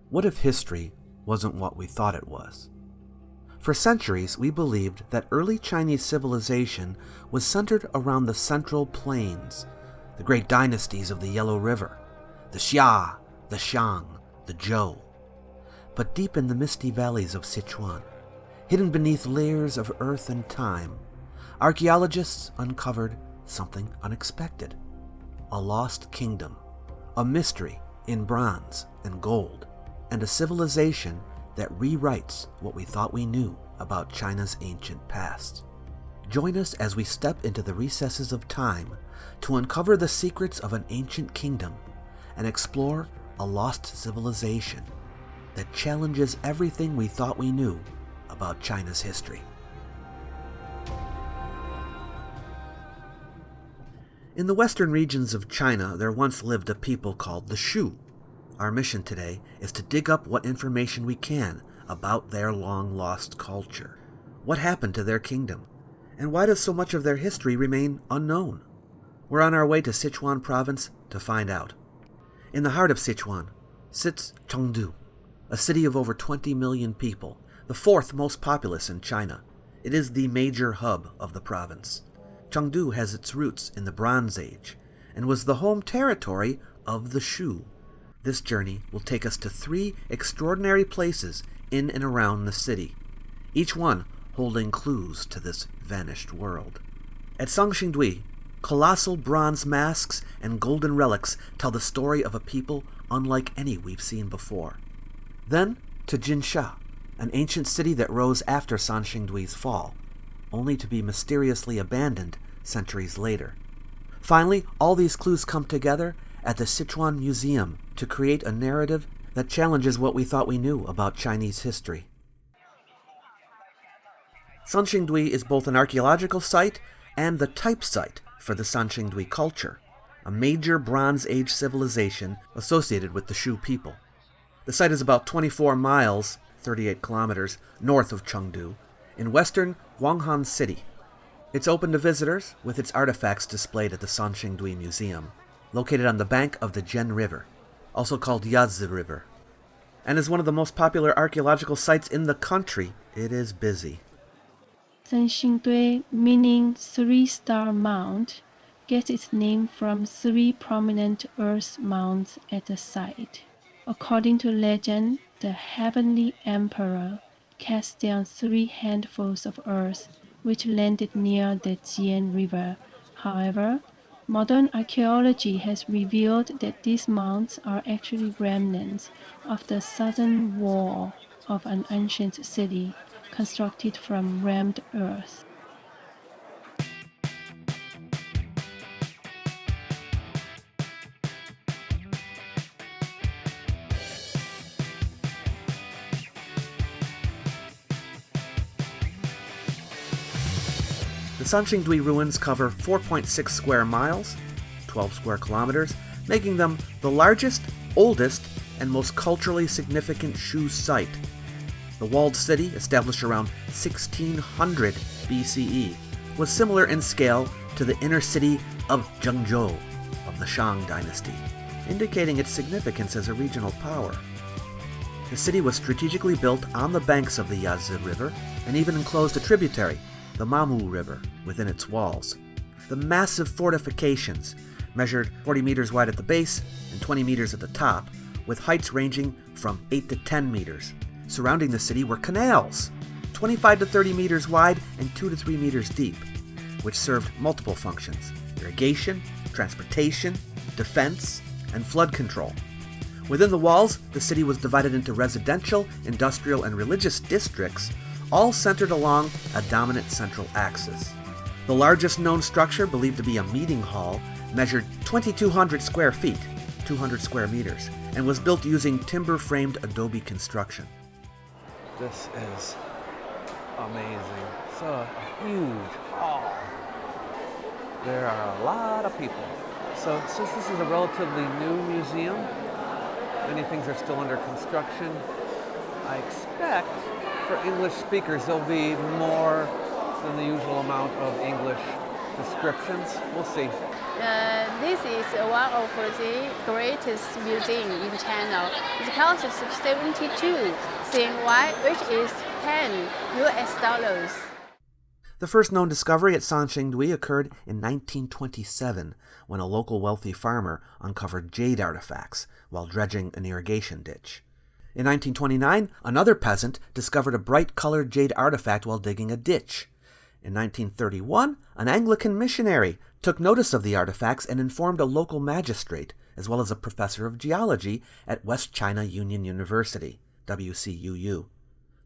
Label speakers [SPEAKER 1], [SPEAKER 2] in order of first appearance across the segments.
[SPEAKER 1] What if history wasn't what we thought it was? For centuries, we believed that early Chinese civilization was centered around the Central Plains, the great dynasties of the Yellow River, the Xia, the Shang, the Zhou. But deep in the misty valleys of Sichuan, hidden beneath layers of earth and time, archaeologists uncovered something unexpected. A lost kingdom, a mystery in bronze and gold, and a civilization that rewrites what we thought we knew about China's ancient past. Join us as we step into the recesses of time to uncover the secrets of an ancient kingdom and explore a lost civilization that challenges everything we thought we knew about China's history. In the western regions of China, there once lived a people called the Shu. Our mission today is to dig up what information we can about their long-lost culture. What happened to their kingdom? And why does so much of their history remain unknown? We're on our way to Sichuan province to find out. In the heart of Sichuan sits Chengdu, a city of over 20 million people, the fourth most populous in China. It is the major hub of the province. Chengdu has its roots in the Bronze Age and was the home territory of the Shu. This journey will take us to 3 extraordinary places in and around the city, each one holding clues to this vanished world. At Sanxingdui, colossal bronze masks and golden relics tell the story of a people unlike any we've seen before. Then to Jinsha, an ancient city that rose after Sanxingdui's fall, only to be mysteriously abandoned centuries later. Finally, all these clues come together at the Sichuan Museum to create a narrative that challenges what we thought we knew about Chinese history. Sanxingdui is both an archaeological site and the type site for the Sanxingdui culture, a major Bronze Age civilization associated with the Shu people. The site is about 24 miles, 38 kilometers, north of Chengdu, in western Guanghan City. It's open to visitors, with its artifacts displayed at the Sanxingdui Museum, located on the bank of the Jian River, also called Yazhi River. And as one of the most popular archaeological sites in the country, it is busy.
[SPEAKER 2] Sanxingdui, meaning 3-star mount, gets its name from 3 prominent earth mounds at the site. According to legend, the heavenly emperor cast down 3 handfuls of earth which landed near the Jian River. However, modern archaeology has revealed that these mounds are actually remnants of the southern wall of an ancient city constructed from rammed earth.
[SPEAKER 1] The Sanxingdui ruins cover 4.6 square miles, 12 square kilometers, making them the largest, oldest, and most culturally significant Shu site. The walled city, established around 1600 BCE, was similar in scale to the inner city of Zhengzhou of the Shang dynasty, indicating its significance as a regional power. The city was strategically built on the banks of the Yazhi River and even enclosed a tributary, the Mamu River, within its walls. The massive fortifications measured 40 meters wide at the base and 20 meters at the top, with heights ranging from 8 to 10 meters. Surrounding the city were canals, 25 to 30 meters wide and 2 to 3 meters deep, which served multiple functions: irrigation, transportation, defense, and flood control. Within the walls, the city was divided into residential, industrial, and religious districts, all centered along a dominant central axis. The largest known structure, believed to be a meeting hall, measured 2,200 square feet, 200 square meters, and was built using timber-framed adobe construction.
[SPEAKER 3] This is amazing. It's a huge hall. There are a lot of people. So since this is a relatively new museum, many things are still under construction. I expect for English speakers there'll be more than the usual amount of English descriptions. We'll see.
[SPEAKER 4] This is one of the greatest museums in China. It costs 72 CNY, which is 10 US dollars.
[SPEAKER 1] The first known discovery at Sanxingdui occurred in 1927, when a local wealthy farmer uncovered jade artifacts while dredging an irrigation ditch. In 1929, another peasant discovered a bright-colored jade artifact while digging a ditch. In 1931, an Anglican missionary took notice of the artifacts and informed a local magistrate, as well as a professor of geology at West China Union University, WCUU.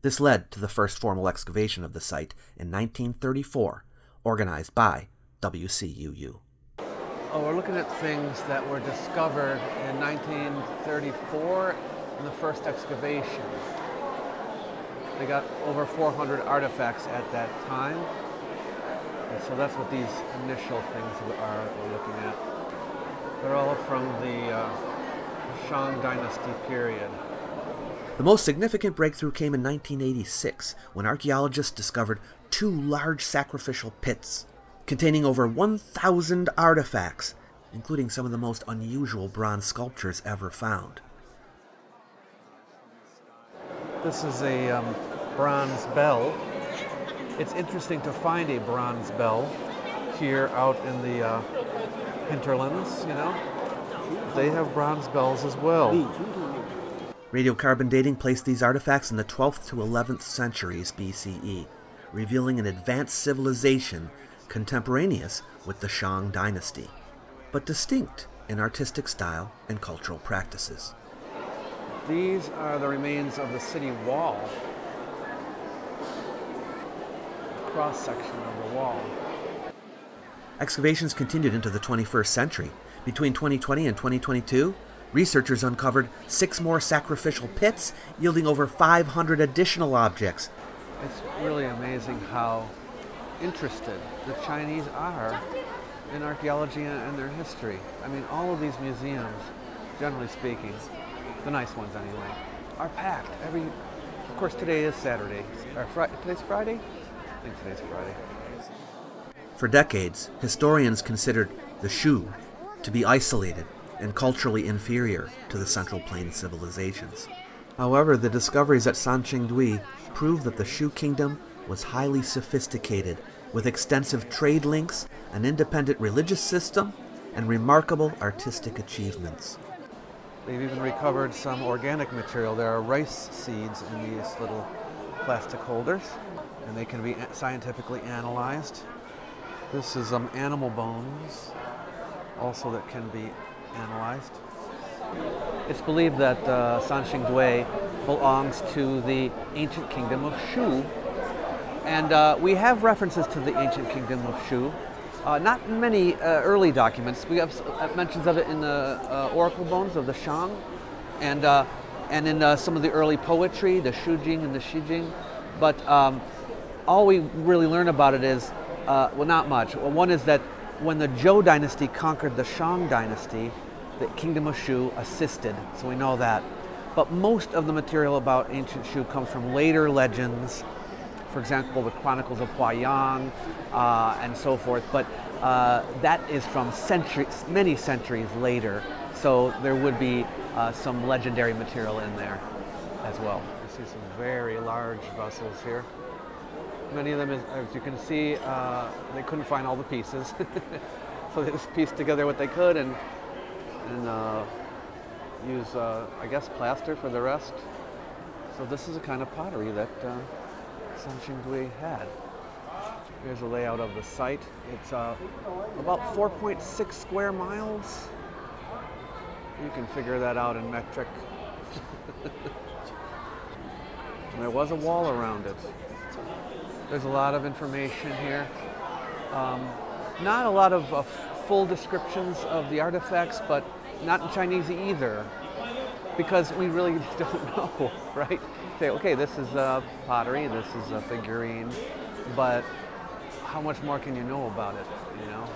[SPEAKER 1] This led to the first formal excavation of the site in 1934, organized by WCUU.
[SPEAKER 3] Oh, we're looking at things that were discovered in 1934 in the first excavation. They got over 400 artifacts at that time. And so that's what these initial things are we're looking at. They're all from the Shang Dynasty period.
[SPEAKER 1] The most significant breakthrough came in 1986, when archaeologists discovered 2 large sacrificial pits containing over 1,000 artifacts, including some of the most unusual bronze sculptures ever found.
[SPEAKER 3] This is a bronze bell. It's interesting to find a bronze bell here out in the hinterlands, you know. They have bronze bells as well.
[SPEAKER 1] Radiocarbon dating placed these artifacts in the 12th to 11th centuries BCE, revealing an advanced civilization contemporaneous with the Shang dynasty, but distinct in artistic style and cultural practices.
[SPEAKER 3] These are the remains of the city wall. Cross-section of the wall.
[SPEAKER 1] Excavations continued into the 21st century. Between 2020 and 2022, researchers uncovered 6 more sacrificial pits, yielding over 500 additional objects.
[SPEAKER 3] It's really amazing how interested the Chinese are in archaeology and their history. I mean, all of these museums, generally speaking, the nice ones anyway, are packed. Of course, today is Saturday. Today's Friday? I think today's Friday.
[SPEAKER 1] For decades, historians considered the Shu to be isolated and culturally inferior to the Central Plain civilizations. However, the discoveries at Sanxingdui prove that the Shu kingdom was highly sophisticated, with extensive trade links, an independent religious system, and remarkable artistic achievements.
[SPEAKER 3] They've even recovered some organic material. There are rice seeds in these little plastic holders, and they can be scientifically analyzed. This is animal bones, also that can be analyzed. It's believed that Sanxingdui belongs to the ancient kingdom of Shu, and we have references to the ancient kingdom of Shu. Not in many early documents. We have mentions of it in the oracle bones of the Shang, and in some of the early poetry, the Shujing and the Shijing. But all we really learn about it is, well, not much. One is that when the Zhou dynasty conquered the Shang dynasty, the kingdom of Shu assisted, so we know that. But most of the material about ancient Shu comes from later legends, for example, the Chronicles of Huaiyang and so forth, but that is from many centuries later, so there would be some legendary material in there as well. You see some very large vessels here. Many of them, as you can see, they couldn't find all the pieces, so they just pieced together what they could and use, I guess, plaster for the rest. So this is a kind of pottery that Sanxingdui had. Here's a layout of the site. It's about 4.6 square miles. You can figure that out in metric. And there was a wall around it. There's a lot of information here. Not a lot of full descriptions of the artifacts, but not in Chinese either, because we really don't know, right? Say, okay, this is pottery, this is a figurine, but how much more can you know about it, you know?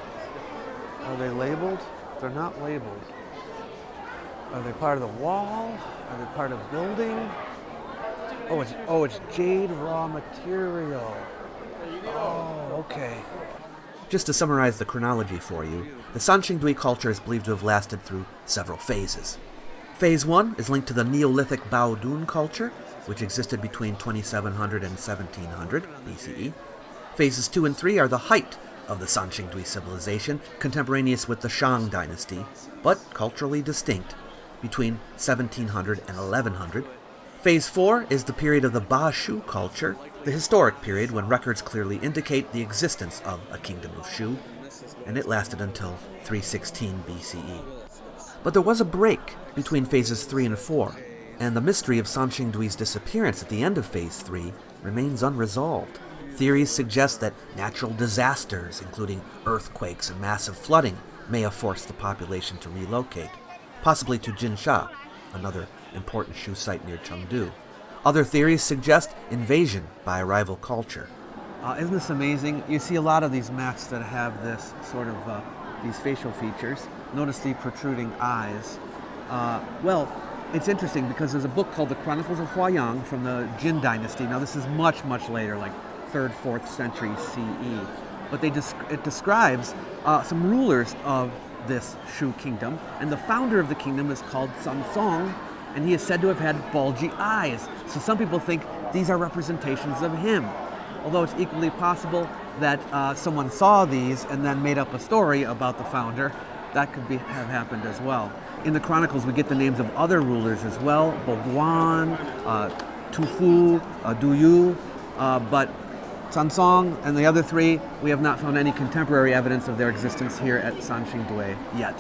[SPEAKER 3] Are they labeled? They're not labeled. Are they part of the wall? Are they part of building? Oh, it's jade raw material. Oh, okay.
[SPEAKER 1] Just to summarize the chronology for you, the Sanxingdui culture is believed to have lasted through several phases. Phase 1 is linked to the Neolithic Baodun culture, which existed between 2700 and 1700 BCE. Phases 2 and 3 are the height of the Sanxingdui civilization, contemporaneous with the Shang dynasty, but culturally distinct, between 1700 and 1100. Phase 4 is the period of the Ba Shu culture, the historic period when records clearly indicate the existence of a kingdom of Shu, and it lasted until 316 BCE. But there was a break between phases 3 and 4, and the mystery of Sanxingdui's disappearance at the end of phase 3 remains unresolved. Theories suggest that natural disasters, including earthquakes and massive flooding, may have forced the population to relocate, possibly to Jinsha, another important Shu site near Chengdu. Other theories suggest invasion by a rival culture.
[SPEAKER 3] Isn't this amazing? You see a lot of these mats that have this sort of, these facial features. Notice the protruding eyes. Well, it's interesting because there's a book called The Chronicles of Huayang from the Jin dynasty. Now this is much, much later, like 3rd, 4th century CE. But it describes some rulers of this Shu kingdom, and the founder of the kingdom is called Samsung, and he is said to have had bulgy eyes. So some people think these are representations of him. Although it's equally possible that someone saw these and then made up a story about the founder. That could have happened as well. In the Chronicles, we get the names of other rulers as well, Boguan, Tufu, Duyu, but Sansong and the other three, we have not found any contemporary evidence of their existence here at Sanxingdui yet.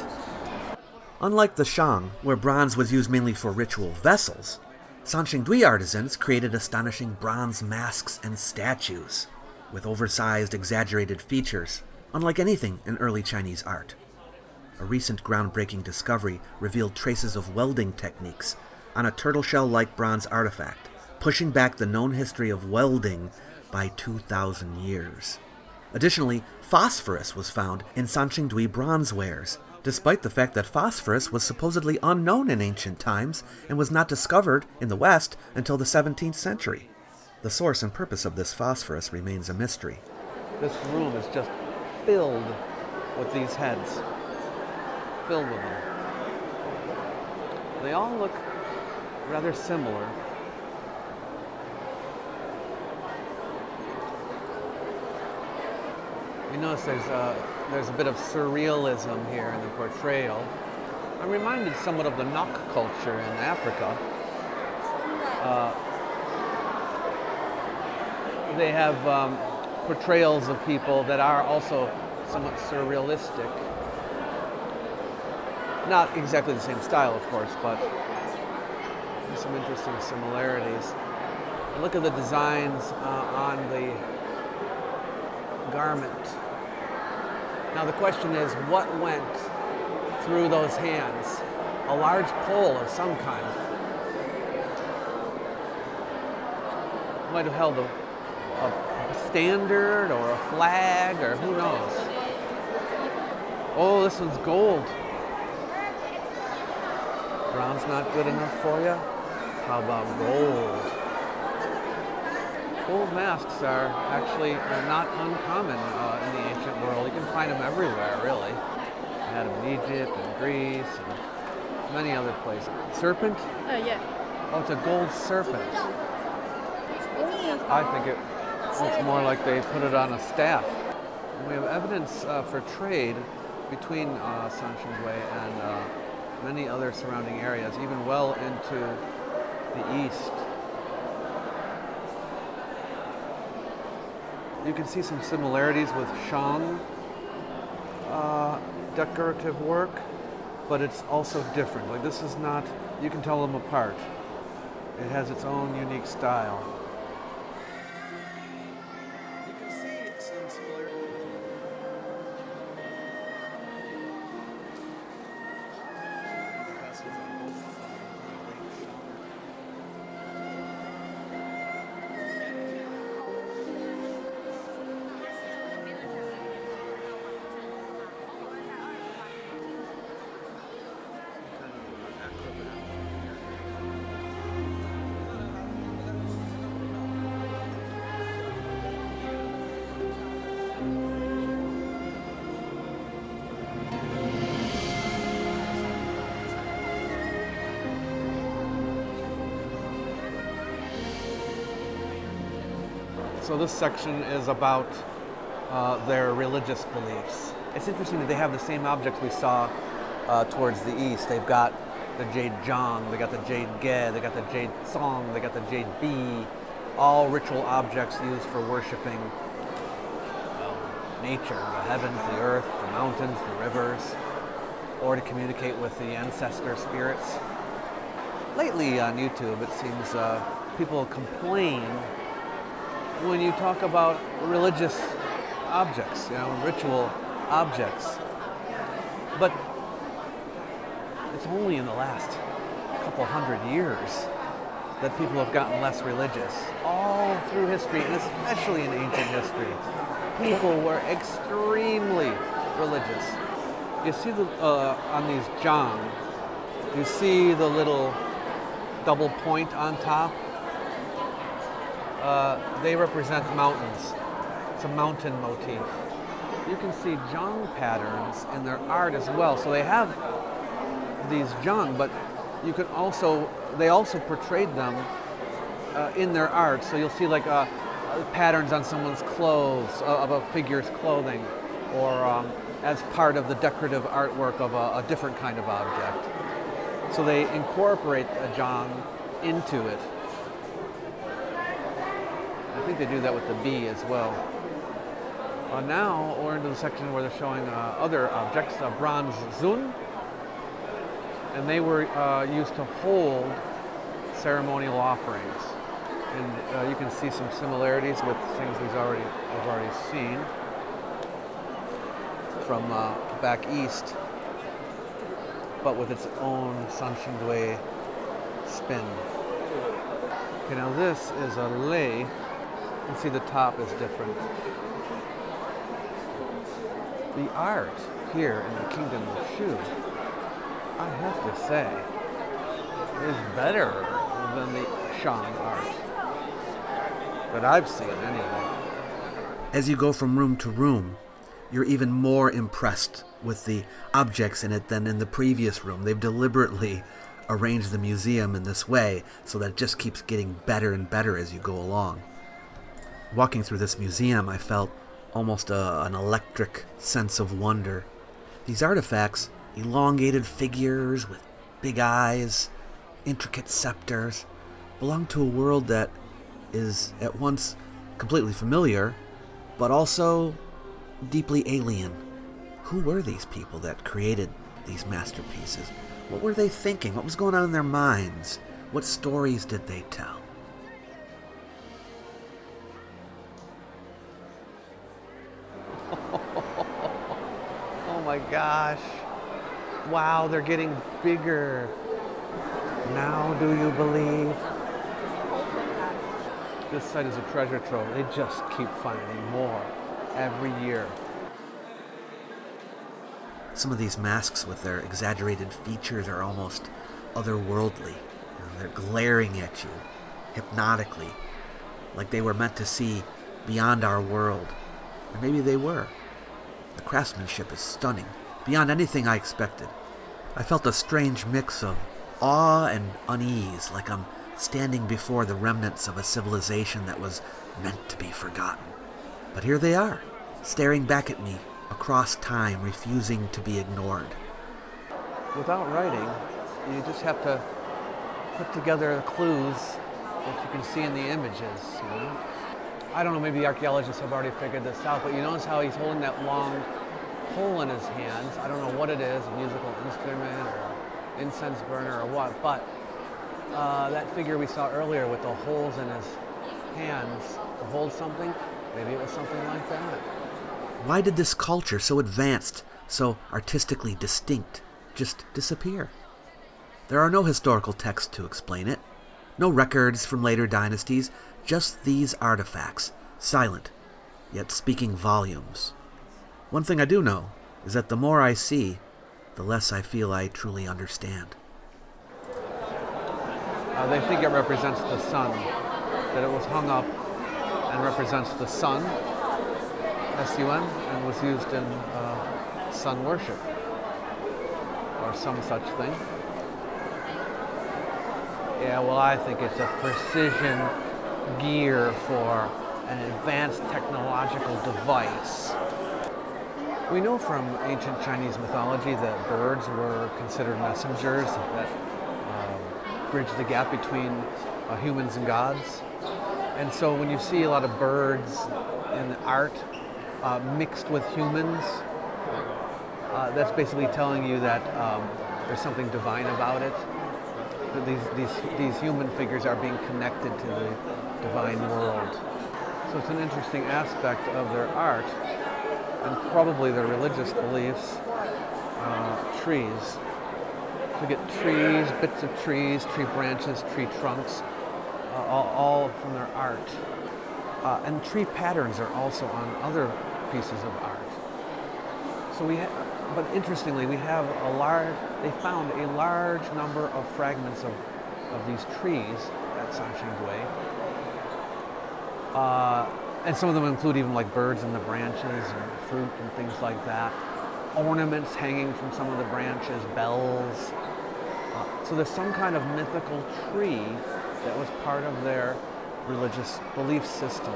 [SPEAKER 1] Unlike the Shang, where bronze was used mainly for ritual vessels, Sanxingdui artisans created astonishing bronze masks and statues, with oversized, exaggerated features, unlike anything in early Chinese art. A recent groundbreaking discovery revealed traces of welding techniques on a turtle shell-like bronze artifact, pushing back the known history of welding by 2,000 years. Additionally, phosphorus was found in Sanxingdui bronze wares, despite the fact that phosphorus was supposedly unknown in ancient times and was not discovered in the West until the 17th century. The source and purpose of this phosphorus remains a mystery.
[SPEAKER 3] This room is just filled with these heads. Filled with them. They all look rather similar. You notice there's a bit of surrealism here in the portrayal. I'm reminded somewhat of the Nok culture in Africa. They have portrayals of people that are also somewhat surrealistic. Not exactly the same style, of course, but there's some interesting similarities. And look at the designs on the garment. Now the question is, what went through those hands? A large pole of some kind. Might have held a standard or a flag, or who knows. Oh, this one's gold. Bronze not good enough for you? How about gold? Gold masks are actually not uncommon in the ancient world. You can find them everywhere, really. You had them in Egypt and Greece and many other places. Serpent?
[SPEAKER 4] Yeah.
[SPEAKER 3] Oh, it's a gold serpent. I think it looks more like they put it on a staff. And we have evidence for trade between Sanxingdui and many other surrounding areas, even well into the east. You can see some similarities with Shang decorative work, but it's also different. Like this is not, you can tell them apart. It has its own unique style. You can see some similarities. So this section is about their religious beliefs. It's interesting that they have the same objects we saw towards the east. They've got the jade zhang, they got the jade ge, they got the jade song, they got the jade bi, all ritual objects used for worshiping nature, the heavens, the earth, the mountains, the rivers, or to communicate with the ancestor spirits. Lately on YouTube, it seems people complain when you talk about religious objects, ritual objects. But it's only in the last couple hundred years that people have gotten less religious. All through history, and especially in ancient history, people were extremely religious. You see on these zhang, you see the little double point on top. They represent mountains. It's a mountain motif. You can see zhang patterns in their art as well. So they have these zhang, but you can they also portrayed them in their art. So you'll see like patterns on someone's clothes, of a figure's clothing, or as part of the decorative artwork of a different kind of object. So they incorporate a zhang into it. I think they do that with the bee as well. Now we're into the section where they're showing other objects, bronze zun, and they were used to hold ceremonial offerings. And you can see some similarities with things we've already seen from back east, but with its own Sanxingdui spin. Okay, now this is a lei. You can see the top is different. The art here in the Kingdom of Shu, I have to say, is better than the Shang art that I've seen anyway.
[SPEAKER 1] As you go from room to room, you're even more impressed with the objects in it than in the previous room. They've deliberately arranged the museum in this way so that it just keeps getting better and better as you go along. Walking through this museum, I felt almost an electric sense of wonder. These artifacts, elongated figures with big eyes, intricate scepters, belong to a world that is at once completely familiar, but also deeply alien. Who were these people that created these masterpieces? What were they thinking? What was going on in their minds? What stories did they tell?
[SPEAKER 3] Oh my gosh. Wow, they're getting bigger. Now do you believe? This site is a treasure trove. They just keep finding more every year.
[SPEAKER 1] Some of these masks with their exaggerated features are almost otherworldly. They're glaring at you hypnotically, like they were meant to see beyond our world. And maybe they were. The craftsmanship is stunning, beyond anything I expected. I felt a strange mix of awe and unease, like I'm standing before the remnants of a civilization that was meant to be forgotten. But here they are, staring back at me across time, refusing to be ignored.
[SPEAKER 3] Without writing, you just have to put together the clues that you can see in the images, I don't know, maybe the archaeologists have already figured this out, but you notice how he's holding that long pole in his hands. I don't know what it is, a musical instrument or incense burner or what, but that figure we saw earlier with the holes in his hands to hold something, maybe it was something like that.
[SPEAKER 1] Why did this culture, so advanced, so artistically distinct, just disappear? There are no historical texts to explain it, no records from later dynasties, just these artifacts, silent, yet speaking volumes. One thing I do know is that the more I see, the less I feel I truly understand.
[SPEAKER 3] They think it represents the sun, that it was hung up and represents the sun, S-U-N, and was used in sun worship, or some such thing. Yeah, well, I think it's a precision gear for an advanced technological device. We know from ancient Chinese mythology that birds were considered messengers that bridge the gap between humans and gods. And so when you see a lot of birds in art mixed with humans, that's basically telling you that there's something divine about it. That these human figures are being connected to the divine world. So it's an interesting aspect of their art and probably their religious beliefs. Trees. We get trees, bits of trees, tree branches, tree trunks, all from their art. And tree patterns are also on other pieces of art. So but interestingly, they found a large number of fragments of these trees at Sanxingdui. And some of them include even like birds in the branches and fruit and things like that. Ornaments hanging from some of the branches, bells. So there's some kind of mythical tree that was part of their religious belief system.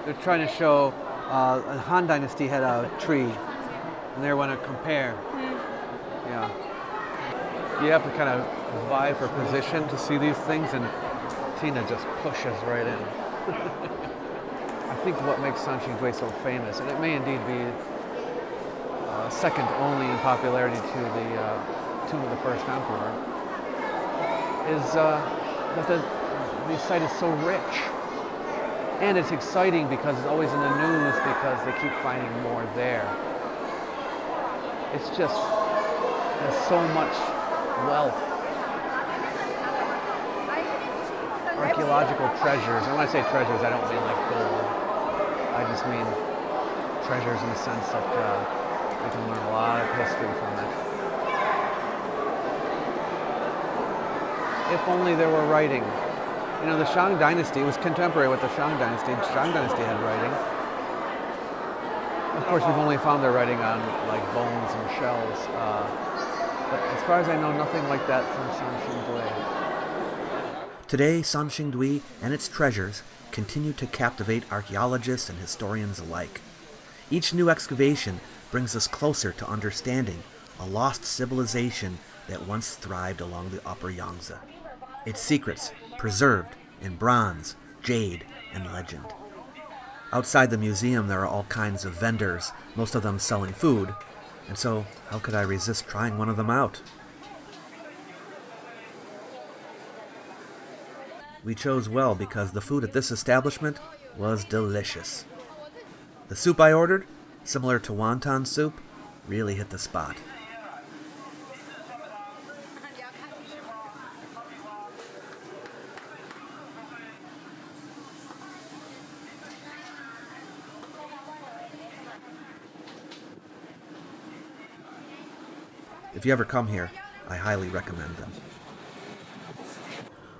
[SPEAKER 3] They're trying to show the Han Dynasty had a tree, and they want to compare. Yeah. You have to kind of vie for position to see these things, and Tina just pushes right in. I think what makes Sanxingdui so famous, and it may indeed be second only in popularity to the tomb of the first emperor, is that the site is so rich. And it's exciting because it's always in the news because they keep finding more there. It's just, there's so much wealth. Archaeological treasures, and when I say treasures, I don't mean like gold. I just mean treasures in the sense that we can learn a lot of history from it. If only there were writing. You know, the Shang Dynasty was contemporary with the Shang Dynasty. The Shang Dynasty had writing. Of course, we've only found their writing on like bones and shells. But as far as I know, nothing like that from Sanxingdui.
[SPEAKER 1] Today, Sanxingdui and its treasures continue to captivate archaeologists and historians alike. Each new excavation brings us closer to understanding a lost civilization that once thrived along the upper Yangtze. Its secrets preserved in bronze, jade, and legend. Outside the museum, there are all kinds of vendors, most of them selling food, and so how could I resist trying one of them out? We chose well because the food at this establishment was delicious. The soup I ordered, similar to wonton soup, really hit the spot. If you ever come here, I highly recommend them.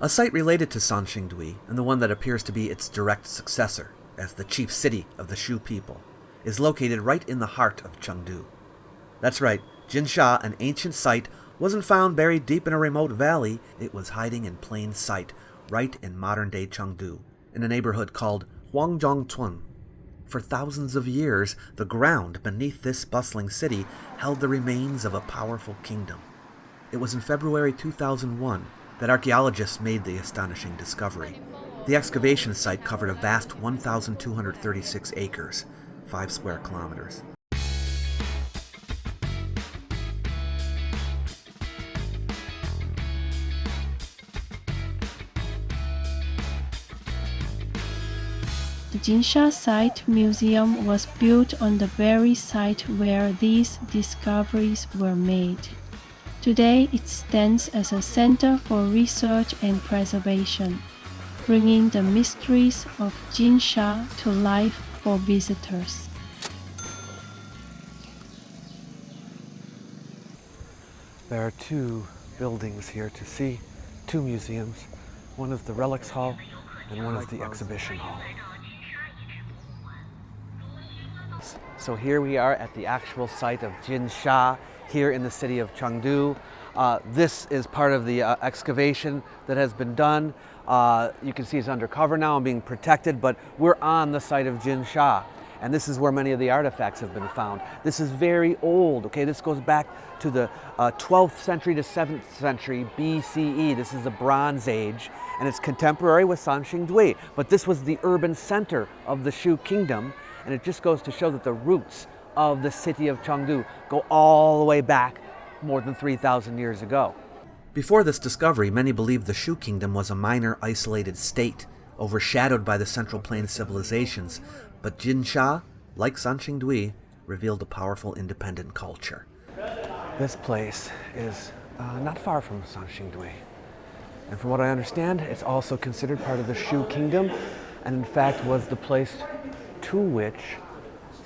[SPEAKER 1] A site related to Sanxingdui, and the one that appears to be its direct successor, as the chief city of the Shu people, is located right in the heart of Chengdu. That's right, Jinsha, an ancient site, wasn't found buried deep in a remote valley. It was hiding in plain sight, right in modern-day Chengdu, in a neighborhood called Huangzhongcun. For thousands of years, the ground beneath this bustling city held the remains of a powerful kingdom. It was in February 2001 that archaeologists made the astonishing discovery. The excavation site covered a vast 1,236 acres, 5 square kilometers.
[SPEAKER 2] The Jinsha Site Museum was built on the very site where these discoveries were made. Today, it stands as a center for research and preservation, bringing the mysteries of Jinsha to life for visitors.
[SPEAKER 3] There are 2 buildings here to see, 2 museums. One is the Relics Hall and one is the Exhibition Hall. So here we are at the actual site of Jinsha here in the city of Chengdu. This is part of the excavation that has been done. You can see it's undercover now and being protected, but we're on the site of Jinsha. And this is where many of the artifacts have been found. This is very old, okay? This goes back to the 12th century to 7th century BCE. This is the Bronze Age, and it's contemporary with Sanxingdui. But this was the urban center of the Shu Kingdom, and it just goes to show that the roots of the city of Chengdu go all the way back more than 3,000 years ago.
[SPEAKER 1] Before this discovery, many believed the Shu Kingdom was a minor isolated state, overshadowed by the Central Plain civilizations. But Jinsha, like Sanxingdui, revealed a powerful independent culture.
[SPEAKER 3] This place is not far from Sanxingdui. And from what I understand, it's also considered part of the Shu Kingdom, and in fact was the place to which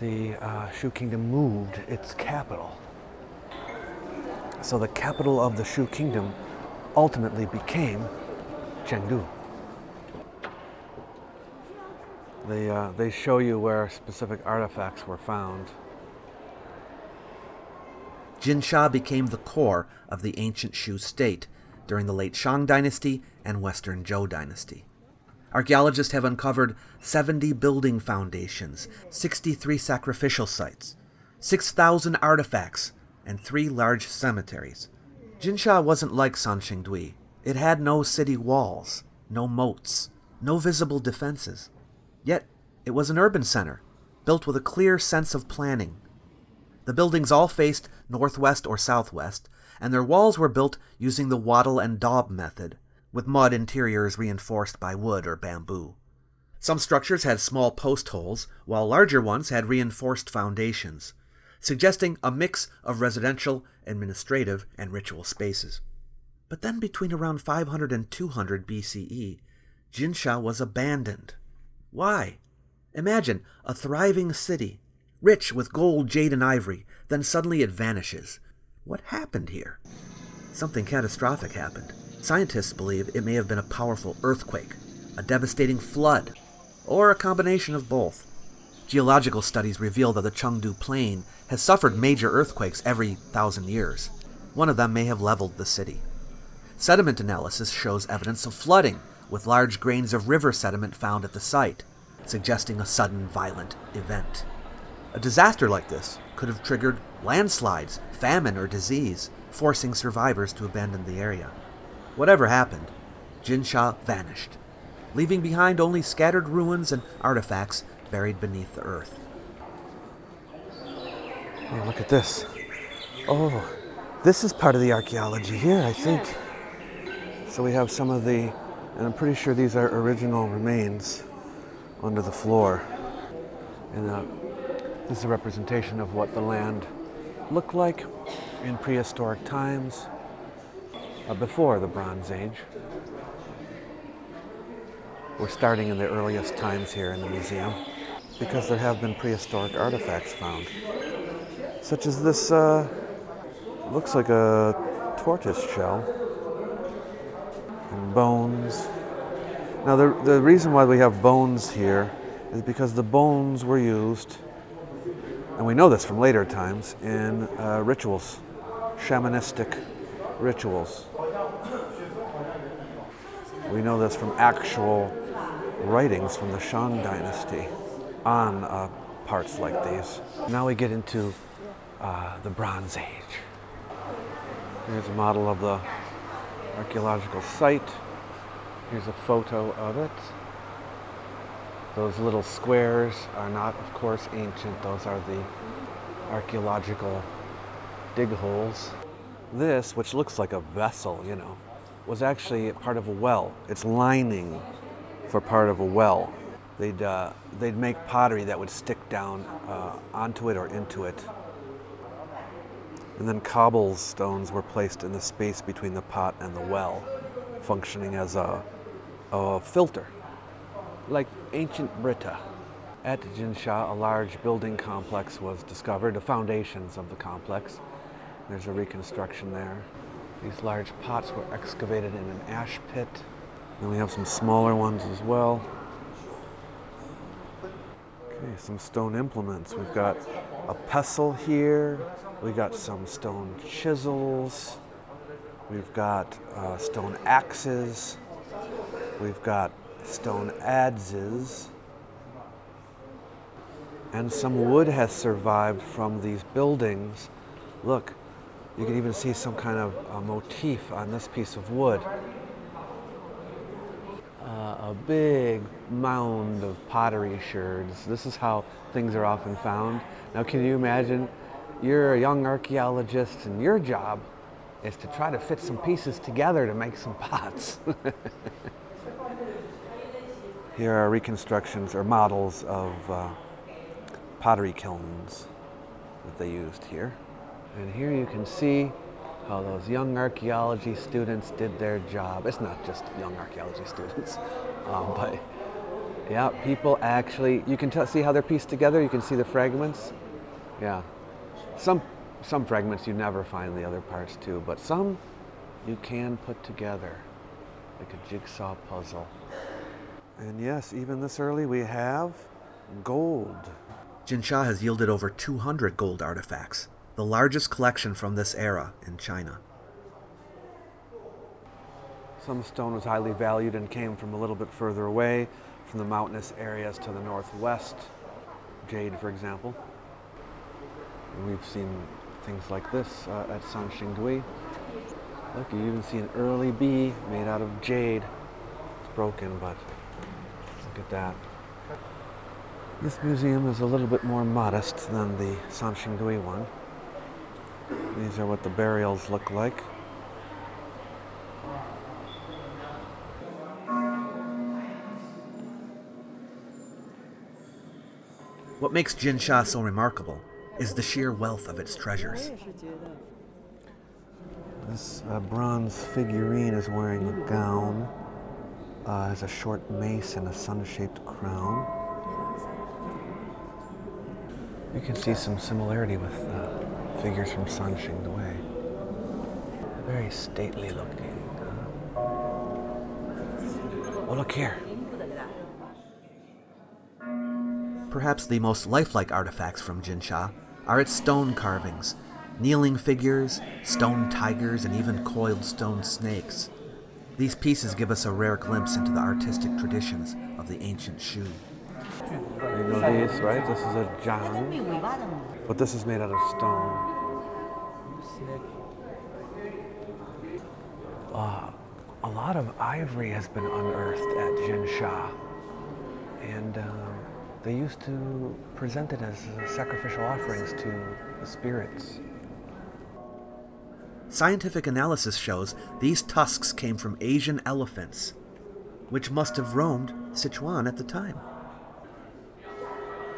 [SPEAKER 3] the Shu Kingdom moved its capital. So the capital of the Shu Kingdom ultimately became Chengdu. They show you where specific artifacts were found.
[SPEAKER 1] Jinsha became the core of the ancient Shu state during the late Shang dynasty and Western Zhou dynasty. Archaeologists have uncovered 70 building foundations, 63 sacrificial sites, 6,000 artifacts, and 3 large cemeteries. Jinsha wasn't like Sanxingdui. It had no city walls, no moats, no visible defenses. Yet, it was an urban center, built with a clear sense of planning. The buildings all faced northwest or southwest, and their walls were built using the wattle and daub method, with mud interiors reinforced by wood or bamboo. Some structures had small post holes, while larger ones had reinforced foundations, suggesting a mix of residential, administrative, and ritual spaces. But then between around 500 and 200 BCE, Jinsha was abandoned. Why? Imagine a thriving city, rich with gold, jade, and ivory, then suddenly it vanishes. What happened here? Something catastrophic happened. Scientists believe it may have been a powerful earthquake, a devastating flood, or a combination of both. Geological studies reveal that the Chengdu Plain has suffered major earthquakes every 1,000 years. One of them may have leveled the city. Sediment analysis shows evidence of flooding, with large grains of river sediment found at the site, suggesting a sudden violent event. A disaster like this could have triggered landslides, famine, or disease, forcing survivors to abandon the area. Whatever happened, Jinsha vanished, leaving behind only scattered ruins and artifacts buried beneath the earth.
[SPEAKER 3] Oh, look at this. Oh, this is part of the archaeology here, I think. So we have some of the, and I'm pretty sure these are original remains under the floor. And this is a representation of what the land looked like in prehistoric times, before the Bronze Age. We're starting in the earliest times here in the museum because there have been prehistoric artifacts found, such as this, looks like a tortoise shell, and bones. Now the reason why we have bones here is because the bones were used, and we know this from later times, in rituals, shamanistic rituals. We know this from actual writings from the Shang dynasty on parts like these. Now we get into the Bronze Age. Here's a model of the archaeological site. Here's a photo of it. Those little squares are not, of course, ancient. Those are the archaeological dig holes. This, which looks like a vessel, you know, was actually part of a well. It's lining for part of a well. They'd make pottery that would stick down onto it or into it. And then cobblestones were placed in the space between the pot and the well, functioning as a filter, like ancient Britta. At Jinsha, a large building complex was discovered, the foundations of the complex. There's a reconstruction there. These large pots were excavated in an ash pit. Then we have some smaller ones as well. Okay, some stone implements. We've got a pestle here, We got some stone chisels. We've got stone axes. We've got stone adzes. And some wood has survived from these buildings. Look, you can even see some kind of a motif on this piece of wood. A big mound of pottery sherds. This is how things are often found. Now, can you imagine? You're a young archaeologist and your job is to try to fit some pieces together to make some pots. Here are reconstructions or models of pottery kilns that they used here. And here you can see how those young archaeology students did their job. It's not just young archaeology students, but yeah, people actually, you can see how they're pieced together. You can see the fragments. Yeah, some fragments you never find the other parts too, but some you can put together like a jigsaw puzzle. And yes, even this early we have gold.
[SPEAKER 1] Jinsha has yielded over 200 gold artifacts, the largest collection from this era in China.
[SPEAKER 3] Some stone was highly valued and came from a little bit further away, from the mountainous areas to the northwest. Jade, for example. And we've seen things like this at Sanxingdui. Look, you even see an early bee made out of jade. It's broken, but look at that. This museum is a little bit more modest than the Sanxingdui one. These are what the burials look like.
[SPEAKER 1] What makes Jinsha so remarkable is the sheer wealth of its treasures.
[SPEAKER 3] This bronze figurine is wearing a gown, has a short mace and a sun-shaped crown. You can see some similarity with figures from Sanxingdui. Very stately looking. Oh, look here.
[SPEAKER 1] Perhaps the most lifelike artifacts from Jinsha are its stone carvings, kneeling figures, stone tigers, and even coiled stone snakes. These pieces give us a rare glimpse into the artistic traditions of the ancient Shu.
[SPEAKER 3] You know these, right? This is a jang, but this is made out of stone. A lot of ivory has been unearthed at Jinsha, and they used to present it as sacrificial offerings to the spirits.
[SPEAKER 1] Scientific analysis shows these tusks came from Asian elephants, which must have roamed Sichuan at the time.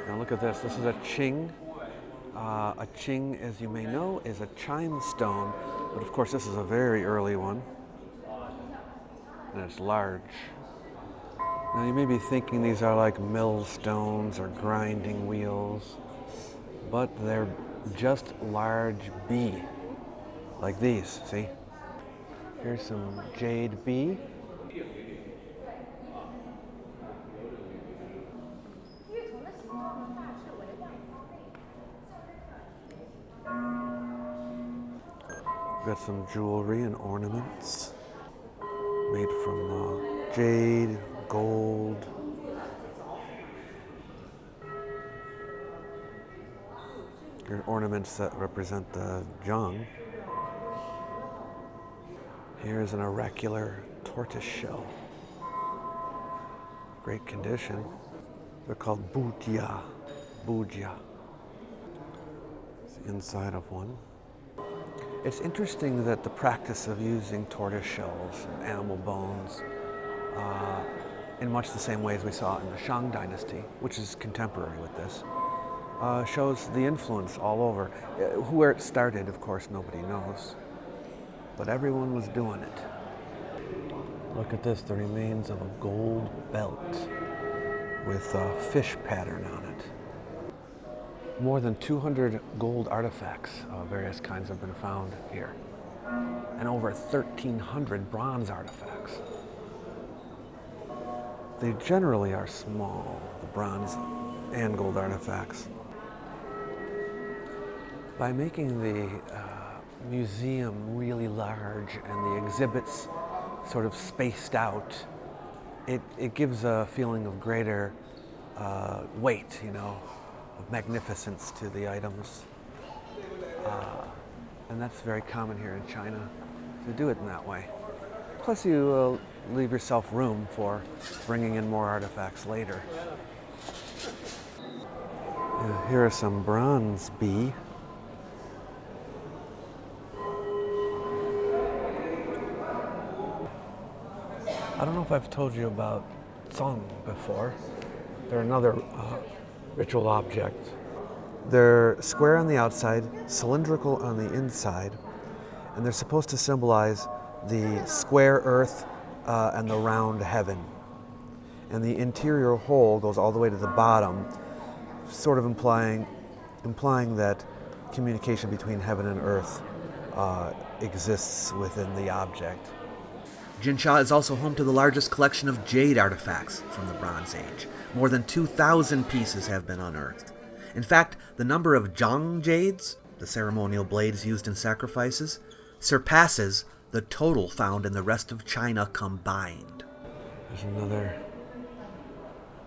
[SPEAKER 3] Now look at this. This is a qing. A qing, as you may know, is a chime stone, but of course this is a very early one, and it's large. Now you may be thinking these are like millstones or grinding wheels, but they're just large B, like these, see? Here's some jade B. Got some jewelry and ornaments made from jade, gold. Here are ornaments that represent the Zhang. Here's an oracular tortoise shell. Great condition. They're called bujia. Bujia. It's the inside of one. It's interesting that the practice of using tortoise shells and animal bones in much the same way as we saw in the Shang dynasty, which is contemporary with this, shows the influence all over. Where it started, of course, nobody knows, but everyone was doing it. Look at this, the remains of a gold belt with a fish pattern on it. More than 200 gold artifacts of various kinds have been found here, and over 1,300 bronze artifacts. They generally are small, the bronze and gold artifacts. By making the museum really large and the exhibits sort of spaced out, it gives a feeling of greater weight, of magnificence to the items. And that's very common here in China, to do it in that way. Plus you leave yourself room for bringing in more artifacts later. Here are some bronze bee. I don't know if I've told you about Zong before. They're another ritual object. They're square on the outside, cylindrical on the inside, and they're supposed to symbolize the square earth and the round heaven. And the interior hole goes all the way to the bottom, sort of implying that communication between heaven and earth exists within the object.
[SPEAKER 1] Jinsha is also home to the largest collection of jade artifacts from the Bronze Age. More than 2,000 pieces have been unearthed. In fact, the number of zhang jades, the ceremonial blades used in sacrifices, surpasses the total found in the rest of China combined.
[SPEAKER 3] There's another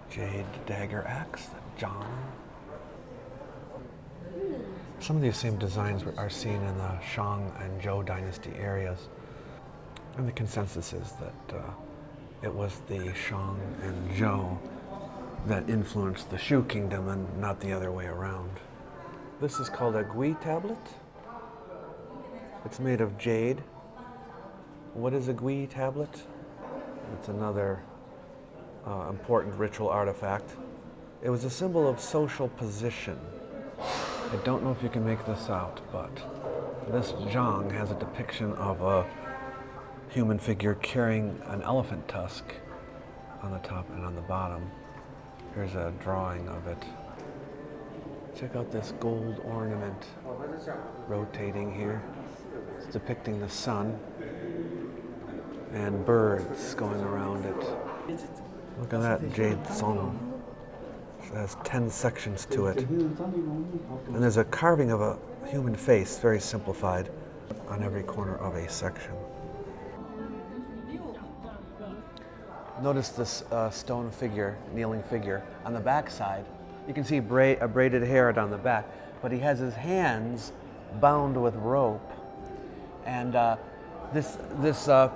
[SPEAKER 3] jade dagger axe, the zhang. Some of these same designs are seen in the Shang and Zhou dynasty areas. And the consensus is that it was the Shang and Zhou that influenced the Shu kingdom and not the other way around. This is called a gui tablet. It's made of jade. What is a gui tablet? It's another important ritual artifact. It was a symbol of social position. I don't know if you can make this out, but this zhang has a depiction of a human figure carrying an elephant tusk on the top and on the bottom. Here's a drawing of it. Check out this gold ornament rotating here. It's depicting the sun and birds going around it. Look at that jade song. It has 10 sections to it. And there's a carving of a human face, very simplified, on every corner of a section. Notice this stone figure, kneeling figure, on the back side. You can see a braided hair down the back, but he has his hands bound with rope. And this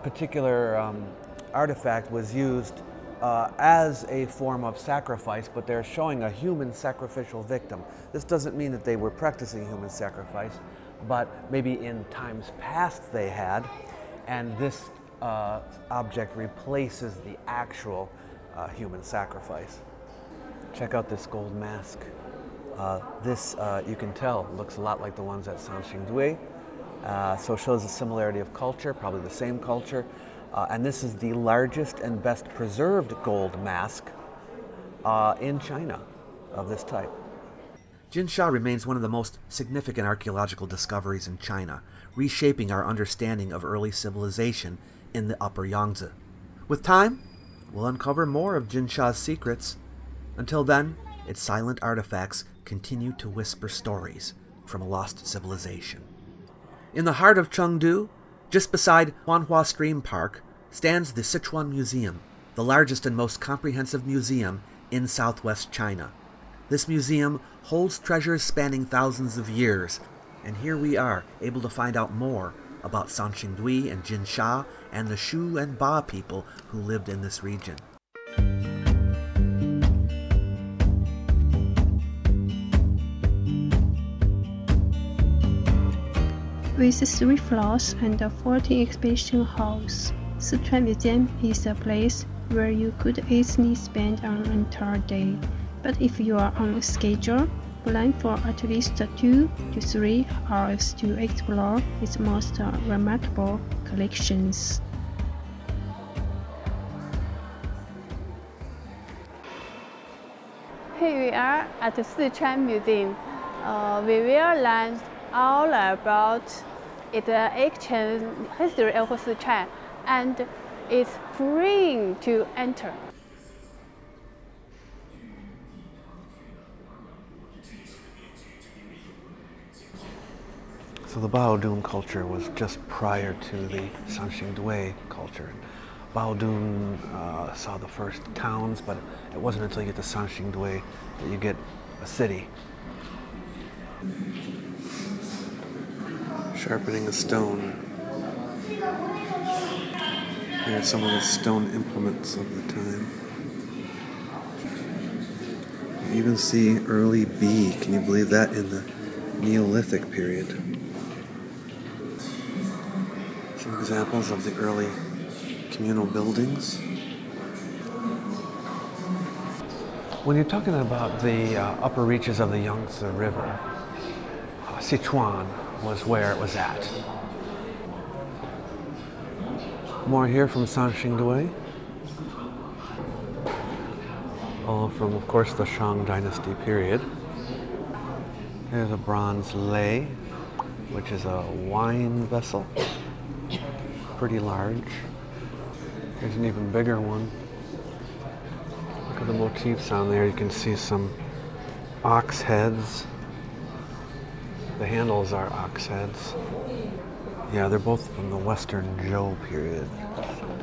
[SPEAKER 3] particular artifact was used as a form of sacrifice, but they're showing a human sacrificial victim. This doesn't mean that they were practicing human sacrifice, but maybe in times past they had, and this object replaces the actual human sacrifice. Check out this gold mask. This, you can tell, looks a lot like the ones at Sanxingdui, so it shows a similarity of culture, probably the same culture. And this is the largest and best preserved gold mask in China of this type.
[SPEAKER 1] Jinsha remains one of the most significant archaeological discoveries in China, reshaping our understanding of early civilization in the Upper Yangtze. With time, we'll uncover more of Jinsha's secrets. Until then, its silent artifacts continue to whisper stories from a lost civilization. In the heart of Chengdu, just beside Huanhua Stream Park, stands the Sichuan Museum, the largest and most comprehensive museum in southwest China. This museum holds treasures spanning thousands of years, and here we are, able to find out more about Sanxingdui and Jinsha and the Shu and Ba people who lived in this region.
[SPEAKER 2] With 3 floors and 40 exhibition halls, Sichuan Museum is a place where you could easily spend an entire day. But if you are on a schedule, plan for at least 2 to 3 hours to explore its most remarkable collections.
[SPEAKER 4] Here we are at the Sichuan Museum. We will learn all about the ancient history of Sichuan, and it's free to enter.
[SPEAKER 3] So the Baodun culture was just prior to the Sanxingdui culture. Baodun saw the first towns, but it wasn't until you get to Sanxingdui that you get a city. Sharpening the stone. Here are some of the stone implements of the time. You even see early bee, can you believe that, in the Neolithic period. Some examples of the early communal buildings. When you're talking about the upper reaches of the Yangtze River, Sichuan was where it was at. More here from Sanxingdui. All from, of course, the Shang Dynasty period. Here's a bronze lei, which is a wine vessel. Pretty large. Here's an even bigger one. Look at the motifs on there. You can see some ox heads. The handles are ox heads. Yeah, they're both from the Western Zhou period.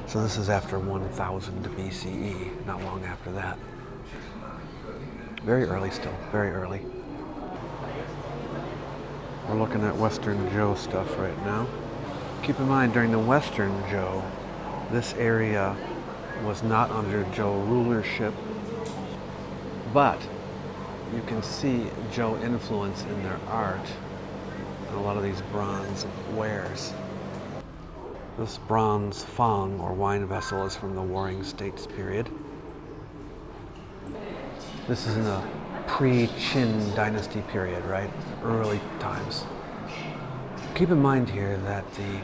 [SPEAKER 3] So this is after 1000 BCE, not long after that. Very early still, very early. We're looking at Western Zhou stuff right now. Keep in mind, during the Western Zhou, this area was not under Zhou rulership, but you can see Zhou influence in their art and a lot of these bronze wares. This bronze fang, or wine vessel, is from the Warring States period. This is in the pre-Qin dynasty period, right? Early times. Keep in mind here that the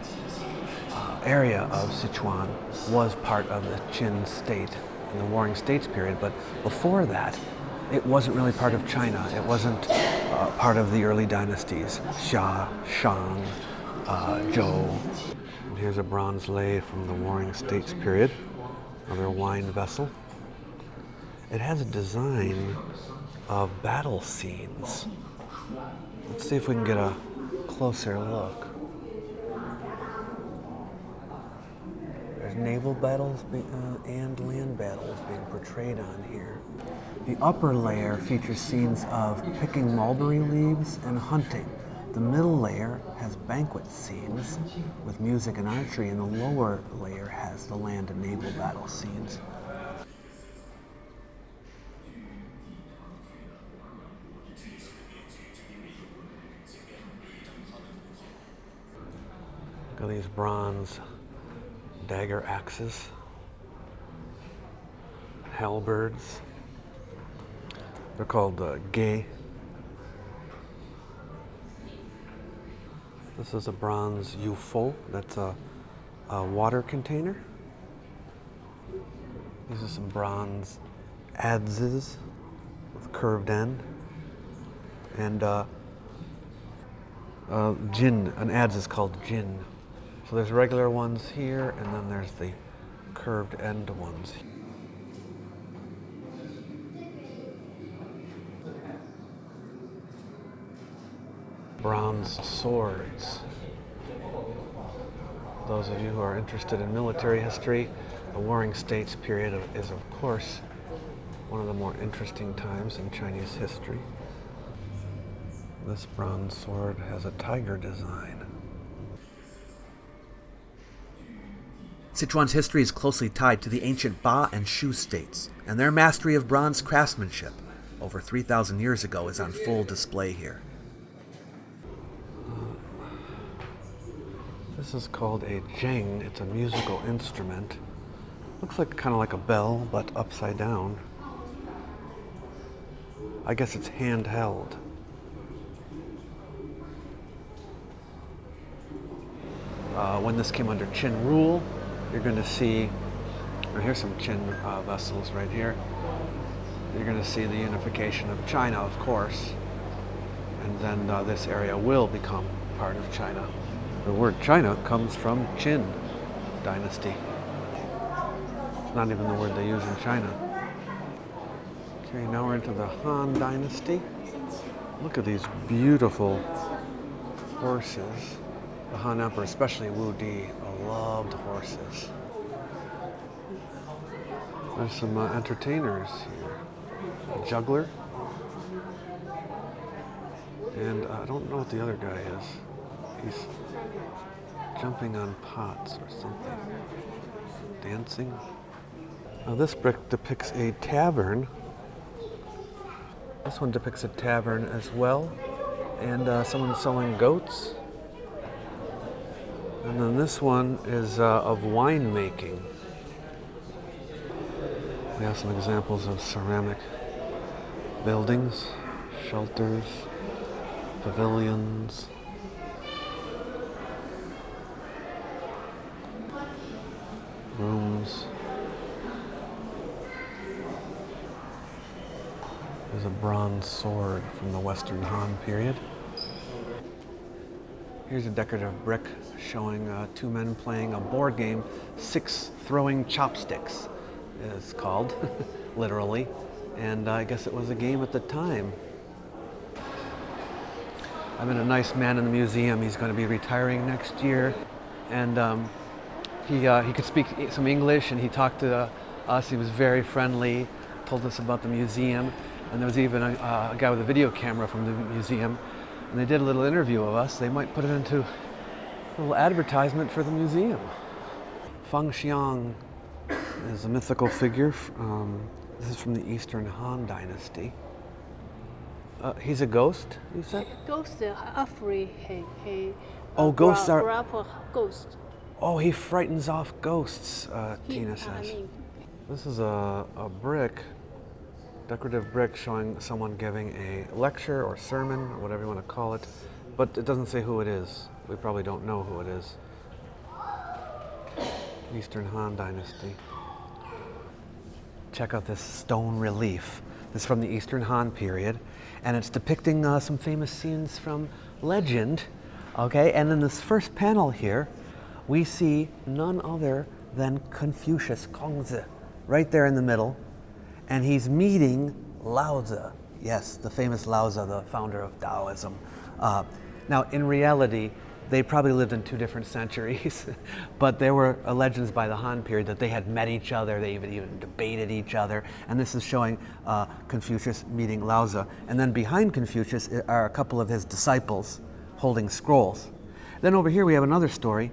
[SPEAKER 3] area of Sichuan was part of the Qin state in the Warring States period, but before that, it wasn't really part of China. It wasn't part of the early dynasties, Xia, Shang, Zhou. And here's a bronze lei from the Warring States period, another wine vessel. It has a design of battle scenes. Let's see if we can get a closer look. There's naval battles and land battles being portrayed on here. The upper layer features scenes of picking mulberry leaves and hunting. The middle layer has banquet scenes with music and archery, and the lower layer has the land and naval battle scenes. Look at these bronze dagger axes, halberds. They're called jade. This is a bronze yufo. That's a water container. These are some bronze adzes with curved end. And jin, an adze is called jin. So there's regular ones here, and then there's the curved end ones. Bronze swords. Those of you who are interested in military history, the Warring States period is, of course, one of the more interesting times in Chinese history. This bronze sword has a tiger design.
[SPEAKER 1] Sichuan's history is closely tied to the ancient Ba and Shu states, and their mastery of bronze craftsmanship over 3,000 years ago is on full display here.
[SPEAKER 3] This is called a zheng. It's a musical instrument. Looks like kind of like a bell, but upside down. I guess it's handheld. When this came under Qin rule, you're going to see, here's some Qin vessels right here. You're going to see the unification of China, of course, and then this area will become part of China. The word China comes from Qin dynasty. It's not even the word they use in China. Okay, now we're into the Han dynasty. Look at these beautiful horses. The Han Emperor, especially Wu Di, loved horses. There's some entertainers here. A juggler. And I don't know what the other guy is. He's jumping on pots or something. Dancing. Now this brick depicts a tavern. This one depicts a tavern as well. And someone selling goats. And then this one is of winemaking. We have some examples of ceramic buildings, shelters, pavilions. Rooms. There's a bronze sword from the Western Han period. Here's a decorative brick showing two men playing a board game, Six Throwing Chopsticks, it's called, literally. And I guess it was a game at the time. I met a nice man in the museum. He's going to be retiring next year. And he could speak some English, and he talked to us. He was very friendly, told us about the museum. And there was even a guy with a video camera from the museum. And they did a little interview of us. They might put it into a little advertisement for the museum. Feng Xiang is a mythical figure. This is from the Eastern Han Dynasty. He's a ghost, you said?
[SPEAKER 4] Ghosts are afraid.
[SPEAKER 3] Oh, ghosts are...
[SPEAKER 4] Ghost.
[SPEAKER 3] Oh, he frightens off ghosts, Tina says. This is a brick, decorative brick showing someone giving a lecture or sermon, or whatever you want to call it, but it doesn't say who it is. We probably don't know who it is. Eastern Han Dynasty. Check out this stone relief. This is from the Eastern Han period, and it's depicting some famous scenes from legend. Okay, and in this first panel here, we see none other than Confucius, Kongzi, right there in the middle, and he's meeting Lao Tzu. Yes, the famous Lao Tzu, the founder of Taoism. Now, in reality, they probably lived in two different centuries, but there were legends by the Han period that they had met each other, they even debated each other, and this is showing Confucius meeting Lao Tzu. And then behind Confucius are a couple of his disciples holding scrolls. Then over here we have another story.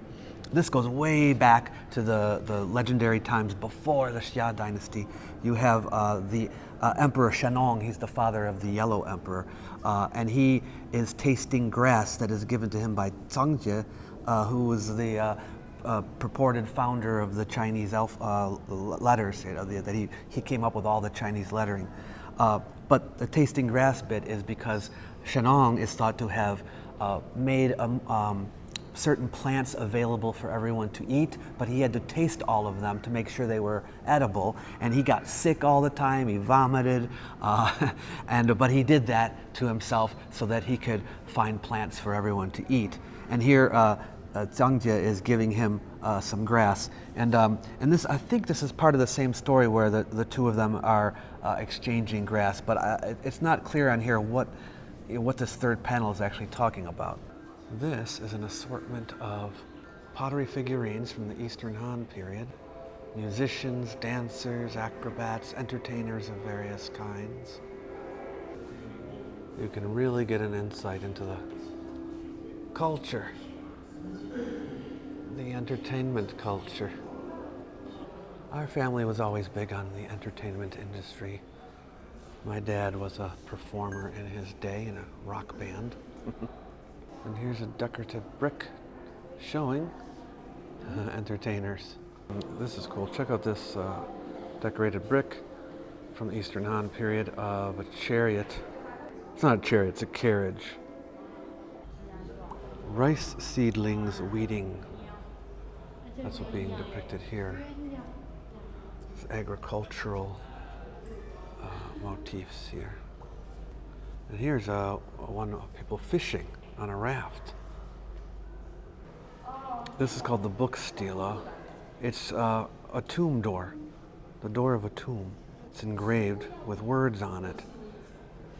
[SPEAKER 3] This goes way back to the legendary times before the Xia dynasty. You have the Emperor Shennong. He's the father of the Yellow Emperor, and he is tasting grass that is given to him by Zhangje, who was the purported founder of the Chinese letters. You know, that he came up with all the Chinese lettering. But the tasting grass bit is because Shennong is thought to have made certain plants available for everyone to eat, but he had to taste all of them to make sure they were edible, and he got sick all the time, he vomited, but he did that to himself so that he could find plants for everyone to eat. And here Zhangje is giving him some grass, and this, I think this is part of the same story where the two of them are exchanging grass, but it's not clear on here what this third panel is actually talking about. This is an assortment of pottery figurines from the Eastern Han period. Musicians, dancers, acrobats, entertainers of various kinds. You can really get an insight into the culture, the entertainment culture. Our family was always big on the entertainment industry. My dad was a performer in his day in a rock band. And here's a decorative brick showing entertainers. This is cool. Check out this decorated brick from the Eastern Han period of a chariot. It's not a chariot, it's a carriage. Rice seedlings weeding. That's what's being depicted here. It's agricultural motifs here. And here's one of people fishing on a raft. This is called the book stela. It's a tomb door, the door of a tomb. It's engraved with words on it.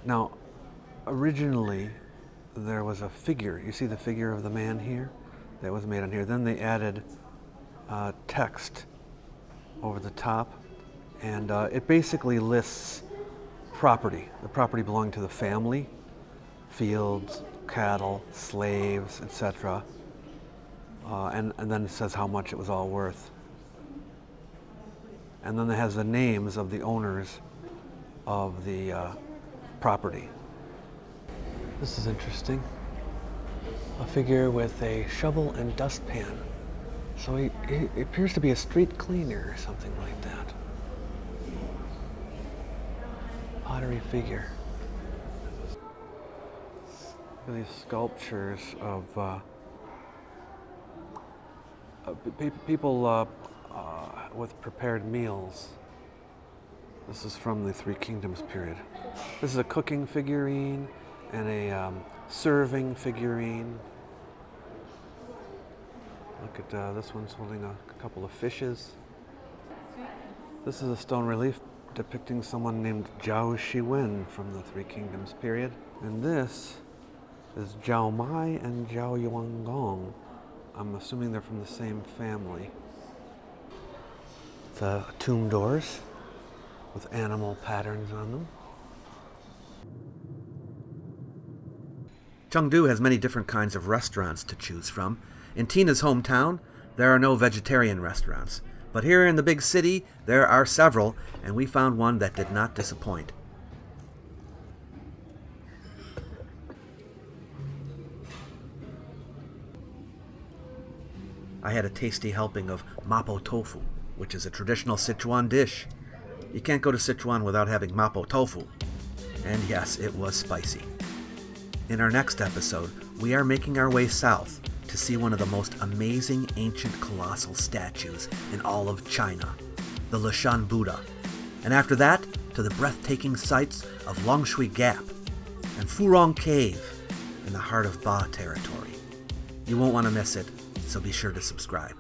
[SPEAKER 3] Now, originally, there was a figure. You see the figure of the man here? That was made on here. Then they added text over the top, and it basically lists property. The property belonging to the family, fields, cattle, slaves, etc. And then it says how much it was all worth. And then it has the names of the owners of the property. This is interesting. A figure with a shovel and dustpan. So he appears to be a street cleaner or something like that. Pottery figure. Look at these sculptures of people with prepared meals. This is from the Three Kingdoms period. This is a cooking figurine and a serving figurine. Look at this one's holding a couple of fishes. This is a stone relief depicting someone named Zhao Shiwen from the Three Kingdoms period. And this is Zhao Mai and Zhao Yuangong. I'm assuming they're from the same family. The tomb doors with animal patterns on them.
[SPEAKER 1] Chengdu has many different kinds of restaurants to choose from. In Tina's hometown, there are no vegetarian restaurants. But here in the big city, there are several, and we found one that did not disappoint. I had a tasty helping of mapo tofu, which is a traditional Sichuan dish. You can't go to Sichuan without having mapo tofu. And yes, it was spicy. In our next episode, we are making our way south to see one of the most amazing ancient colossal statues in all of China, the Leshan Buddha. And after that, to the breathtaking sights of Longshui Gap and Furong Cave in the heart of Ba territory. You won't want to miss it, so be sure to subscribe.